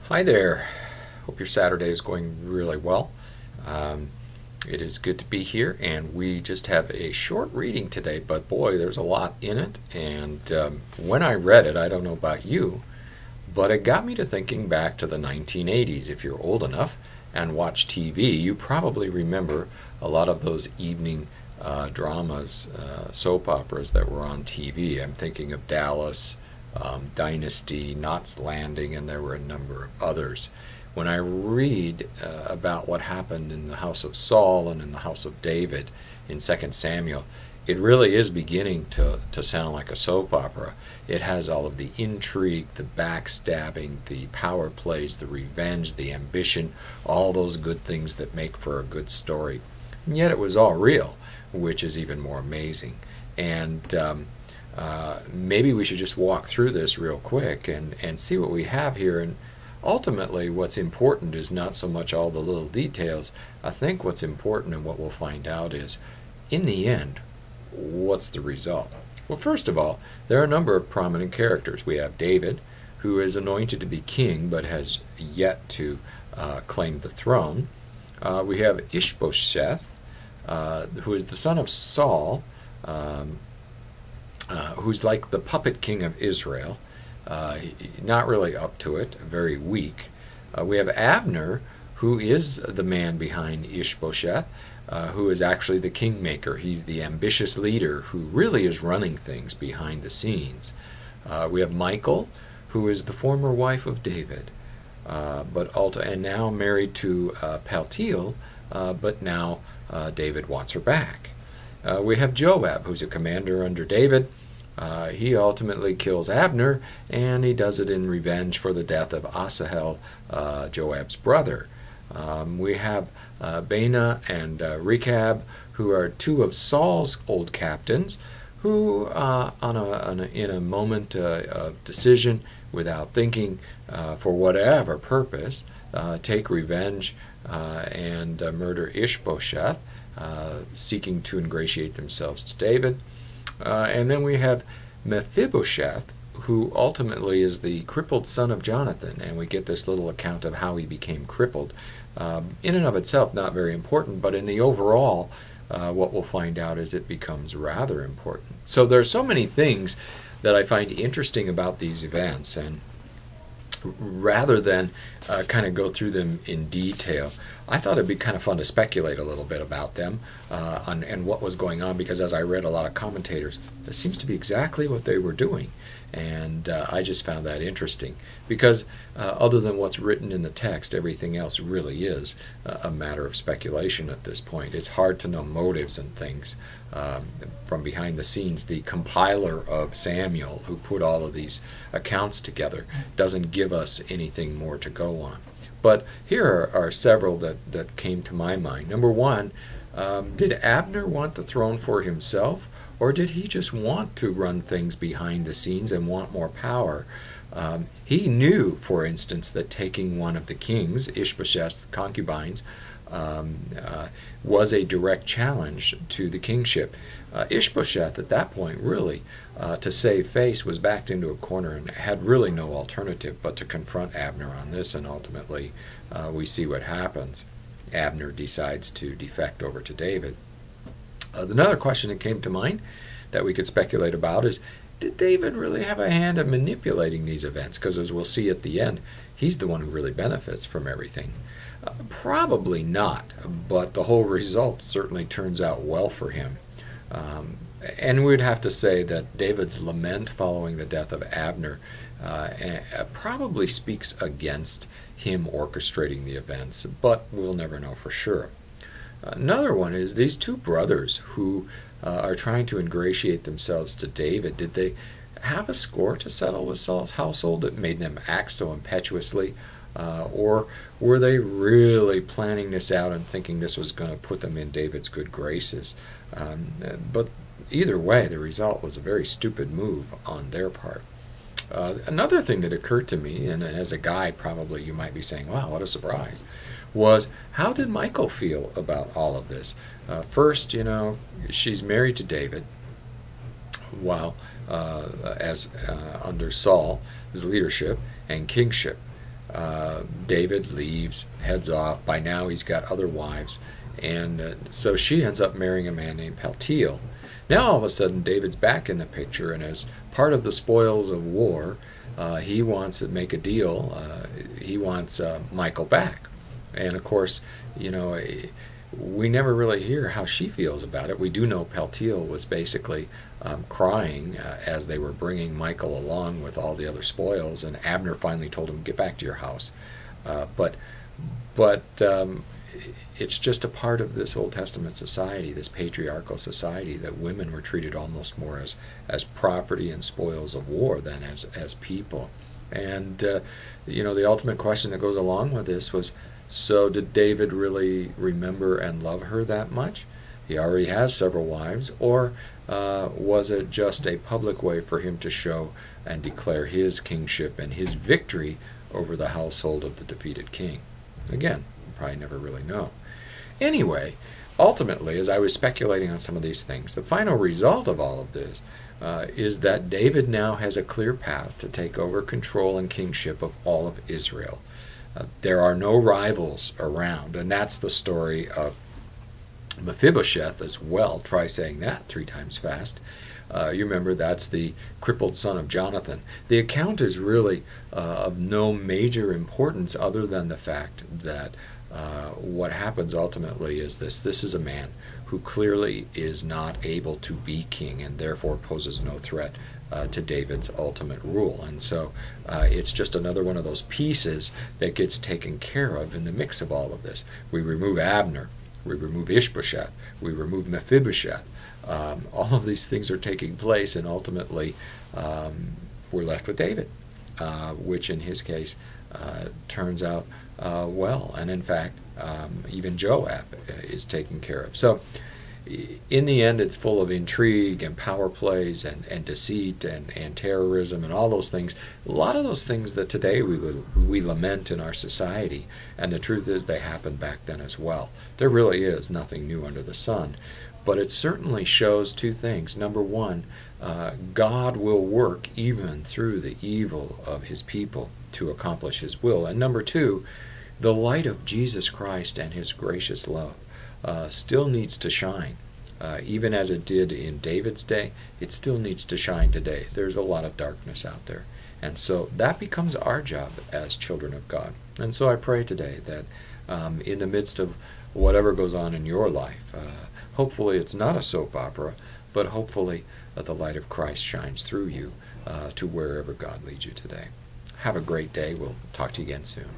Hi there. Hope your Saturday is going really well. Um, it is good to be here, and we just have a short reading today, but boy, there's a lot in it. And when I read it, I don't know about you, but it got me to thinking back to the 1980s. If you're old enough and watch TV, you probably remember a lot of those evening dramas, soap operas that were on TV. I'm thinking of Dallas, Dynasty, Knots Landing, and there were a number of others. When I read about what happened in the house of Saul and in the house of David in 2 Samuel, it really is beginning to sound like a soap opera. It has all of the intrigue, the backstabbing, the power plays, the revenge, the ambition, all those good things that make for a good story. And yet it was all real, which is even more amazing. And maybe we should just walk through this real quick and see what we have here. And ultimately, what's important is not so much all the little details. I think what's important and what we'll find out is, in the end, what's the result? Well, first of all, there are a number of prominent characters. We have David, who is anointed to be king but has yet to claim the throne. We have Ishbosheth, who is the son of Saul, who's like the puppet king of Israel, not really up to it, very weak. We have Abner, who is the man behind Ishbosheth, who is actually the kingmaker. He's the ambitious leader who really is running things behind the scenes. We have Michal, who is the former wife of David, and now married to Paltiel, but now David wants her back. We have Joab, who's a commander under David. He ultimately kills Abner, and he does it in revenge for the death of Asahel, Joab's brother. We have Baanah and Rechab, who are two of Saul's old captains, who, in a moment of decision, without thinking, for whatever purpose, take revenge and murder Ishbosheth, seeking to ingratiate themselves to David. And then we have Mephibosheth, who ultimately is the crippled son of Jonathan, and we get this little account of how he became crippled. In and of itself, not very important, but in the overall, what we'll find out is it becomes rather important. So there are so many things that I find interesting about these events, and rather than kind of go through them in detail, I thought it'd be kind of fun to speculate a little bit about them and what was going on, because as I read a lot of commentators, this seems to be exactly what they were doing. And I just found that interesting, because other than what's written in the text, everything else really is a matter of speculation at this point. It's hard to know motives and things from behind the scenes. The compiler of Samuel, who put all of these accounts together, doesn't give us anything more to go on. But here are several that came to my mind. Number one, did Abner want the throne for himself, or did he just want to run things behind the scenes and want more power? He knew, for instance, that taking one of the kings, Ishbosheth's concubines, was a direct challenge to the kingship. Ishbosheth, at that point, really, to save face, was backed into a corner and had really no alternative but to confront Abner on this, and ultimately we see what happens. Abner decides to defect over to David. Another question that came to mind that we could speculate about is, did David really have a hand in manipulating these events? Because as we'll see at the end, he's the one who really benefits from everything. Probably not, but the whole result certainly turns out well for him. And we'd have to say that David's lament following the death of Abner probably speaks against him orchestrating the events, but we'll never know for sure. Another one is these two brothers who are trying to ingratiate themselves to David. Did they have a score to settle with Saul's household that made them act so impetuously? Or were they really planning this out and thinking this was going to put them in David's good graces? But either way, the result was a very stupid move on their part. Another thing that occurred to me, and as a guy probably you might be saying, wow, what a surprise, was how did Michal feel about all of this? First, she's married to David while under Saul's leadership and kingship. David leaves, heads off. By now he's got other wives, and so she ends up marrying a man named Paltiel. Now all of a sudden David's back in the picture, and as part of the spoils of war, he wants to make a deal. He wants Michal back, and of course, you know, we never really hear how she feels about it. We do know Paltiel was basically crying as they were bringing Michal along with all the other spoils, and Abner finally told him, "Get back to your house." But it's just a part of this Old Testament society, this patriarchal society, that women were treated almost more as property and spoils of war than as people. And you know, the ultimate question that goes along with this was, so did David really remember and love her that much? He already has several wives. Or was it just a public way for him to show and declare his kingship and his victory over the household of the defeated king? Again, we'll probably never really know. Anyway, ultimately, as I was speculating on some of these things, the final result of all of this is that David now has a clear path to take over control and kingship of all of Israel. There are no rivals around, and that's the story of Mephibosheth as well. Try saying that 3 times fast. You remember, that's the crippled son of Jonathan. The account is really of no major importance other than the fact that what happens ultimately is this. This is a man who clearly is not able to be king and therefore poses no threat to David's ultimate rule. And so it's just another one of those pieces that gets taken care of in the mix of all of this. We remove Abner, we remove Ishbosheth, we remove Mephibosheth. All of these things are taking place, and ultimately we're left with David, which in his case turns out well. And in fact, even Joab is taken care of. So in the end, it's full of intrigue and power plays and deceit and terrorism and all those things. A lot of those things that today we lament in our society, and the truth is they happened back then as well. There really is nothing new under the sun. But it certainly shows 2 things. Number one, God will work even through the evil of his people to accomplish his will. And number 2, the light of Jesus Christ and his gracious love still needs to shine. Even as it did in David's day, it still needs to shine today. There's a lot of darkness out there. And so that becomes our job as children of God. And so I pray today that in the midst of whatever goes on in your life, hopefully it's not a soap opera, but hopefully the light of Christ shines through you to wherever God leads you today. Have a great day. We'll talk to you again soon.